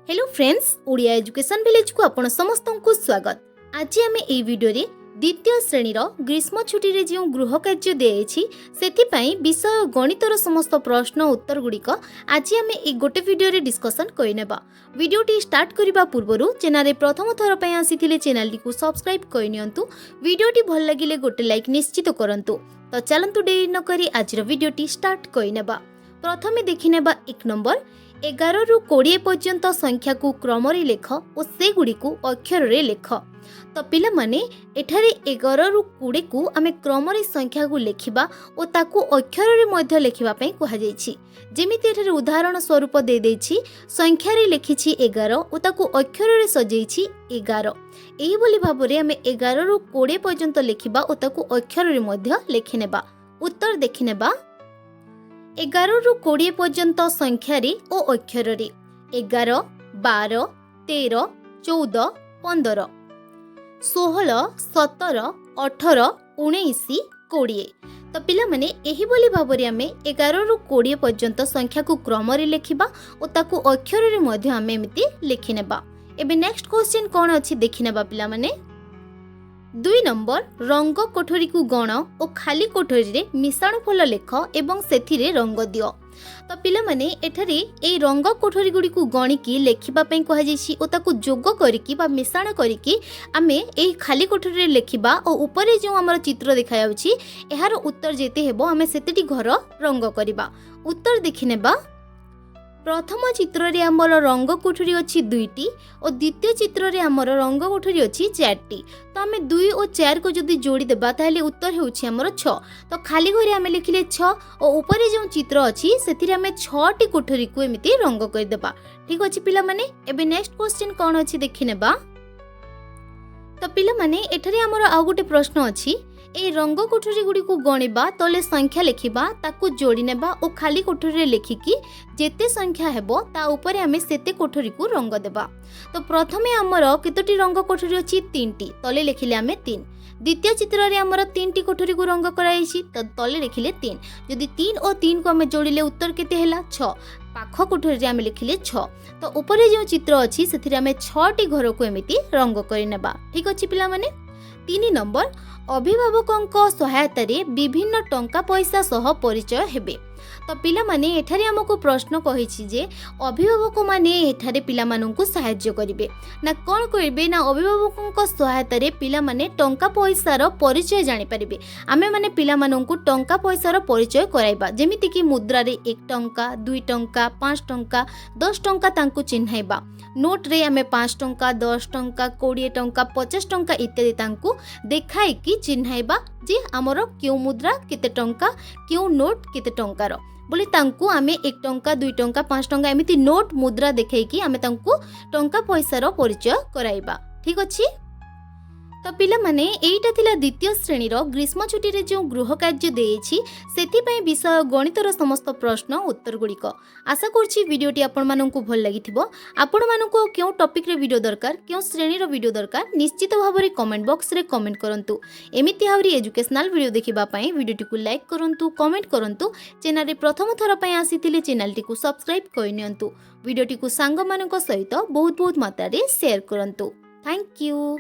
Hello friends, Odia education village को आपण समस्त को स्वागत। आज आम ए वीडियो रे द्वितीय श्रेणी ग्रीष्म छुट्टी रे जो गृह कार्य दिए से विषय गणितर समस्त प्रश्न उत्तर गुड़िक आज आम एक गोटे वीडियो रे डिस्कसन करनेबा। वीडियोटी स्टार्ट करने पूर्व चैनल प्रथम थर पर आसी चैनल को सब्सक्राइब करनियंतु। वीडियोटी भल लगिले गोटे लाइक निश्चित करंतु। तो चलंतु देरी न करी आज वीडियोटी स्टार्ट करनेबा। प्रथमे देखिनेबा 1 नंबर 11 रु 20 पर्यंत संख्या को क्रम रे लेख और से गुडी को अक्षर रे लेख। तो पिला माने एठारे 11 रु 20 को आमे क्रम रे संख्या को लेखिबा और ताकू अक्षर रे मध्य लेखिबा पई कहा जायछि। जेमिति एठारे उदाहरण स्वरूप दे देछि संख्या रे लेखिछि 11 और ताकू अक्षर रे सजेछि 11। एही बोली भाबरे आमे 11 रु 20 पर्यंत लेखिबा और ताकू अक्षर रे मध्य लेखिनेबा। उत्तर देखिनेबा 11 रु 20 पर्यंत संख्या रे ओ अक्षर रे 11, 12, 13, 14, 15, 16, 17, 18, 19, 20। तो पिला माने एही बोली भाबरे आमे 11 रु 20 पर्यंत संख्या को क्रम रे लेखिबा और ताकू अक्षर रे मध्य आमे एमिति लेखिनेबा। एबे नेक्स्ट क्वेश्चन कोन अछि देखिनेबा पिला माने। 2 नंबर रंग कोठरी को गण और खाली कोठरी रे मिश्रण फल लेख एवं सेथिरे रंग दियो। तो पिला माने एठारे ए रंग कोठरी गुडी को गणिकी लेखिबा पई कहा जायछि ओ ताकू जोग करिकी बा मिश्रण करिकी आमे ए खाली कोठरी रे लेखिबा और ऊपर जो हमर चित्र देखा जाउछि एहार उत्तर जेते हेबो आमे सेतेटी घर रंग करिबा। उत्तर देखिनेबा। प्रथम चित्र रे आमर रंग कोठरी अछि 2टी और द्वितीय चित्र रे आमर रंग कोठरी अछि 4टी। तो आमे 2 और 4 को जदी जोड़ी देबा ताले उत्तर हेउछि आमर 6। तो खाली घरे आमे लिखिले 6 और ऊपर जो चित्र अछि सेथिरे आमे 6टी कोठरी को एमिति रंग कर देबा। ठीक अछि पिला माने। एबे नेक्स्ट क्वेश्चन कोन अछि देखिनेबा। तो पिला माने एठारे आमर आ गोटे प्रश्न अछि ए रंग कोठरी गुडी को गणिबा तले संख्या लेखिबा ताकू जोड़ी नेबा और खाली कोठरी रे लेखिकी जेते संख्या हेबो ता ऊपर आमे सेते कोठरी को रंग देबा। तो प्रथमे आमर केतोटी रंग कोठरी अछि 3टी तले लेखिले आमे 3। द्वितीय चित्र रे आमर 3टी कोठरी को रंग कराइछि तो तले लेखिले 3। जदि 3 और 3 को आमे जोड़िले उत्तर केते हैला 6। पाख कोठरी रे आमे लिखिले 6। तो ऊपर जो चित्र अछि सेथिरे आमे 6टी घर को एमिति रंग करि नेबा। ठीक अछि पिला माने। 3 नंबर अभिभावकों सहायता रे विभिन्न टंका पैसा सह परिचय हेबे। तो पिला माने एठारे हमको प्रश्न कहिछि जे अभिभावक माने एठारे पिला माननकु सहाय्य करिवे ना कोन करिवे ना अभिभावकों सहायता रे पिला माने टंका पैसार परिचय जानि परिबे। आमे माने पिला माननकु टंका पैसार परिचय कराइबा जेमिति कि मुद्रा रे 1 टंका 2 टंका 5 टंका 10 टंका तांकु चिन्हाइबा। नोट रे आमे 5 टंका 10 टंका 20 टंका 50 टंका इत्यादि तांकु देखाई कि चिन्हाइबा जे हमरो क्यों मुद्रा केते टंका क्यों नोट केते टंकार बोले तांकु आमे 1 टंका 2 टंका 5 टंका एमिति नोट मुद्रा देखाई कि आमे तांकु टंका पैसार परिचय कराइबा। ठीक अछि। तो पिला माने एइटा थिला द्वितीय श्रेणी ग्रीष्म छुट्टी रे जो गृह कार्य देछि सेति पई विषय गणितर समस्त प्रश्न उत्तर गुड़िक। आशा करछि वीडियोटी आपण माननकु भल लागिथिबो। आपण माननकु क्यों टॉपिक रे वीडियो दरकार क्यों श्रेणी रो वीडियो दरकार निश्चित भाबरे कमेंट बॉक्स रे कमेंट करंतु। एमिति हावरी एजुकेशनल वीडियो देखिबा पई वीडियोटी को लाइक करंतु कमेंट करंतु। चैनल रे प्रथम थर पई आसीथिले चैनलटी को सब्सक्राइब करनियंतु। वीडियोटी को सांग माननक सहित बहुत बहुत मात्रा रे शेयर करंतु। Thank you.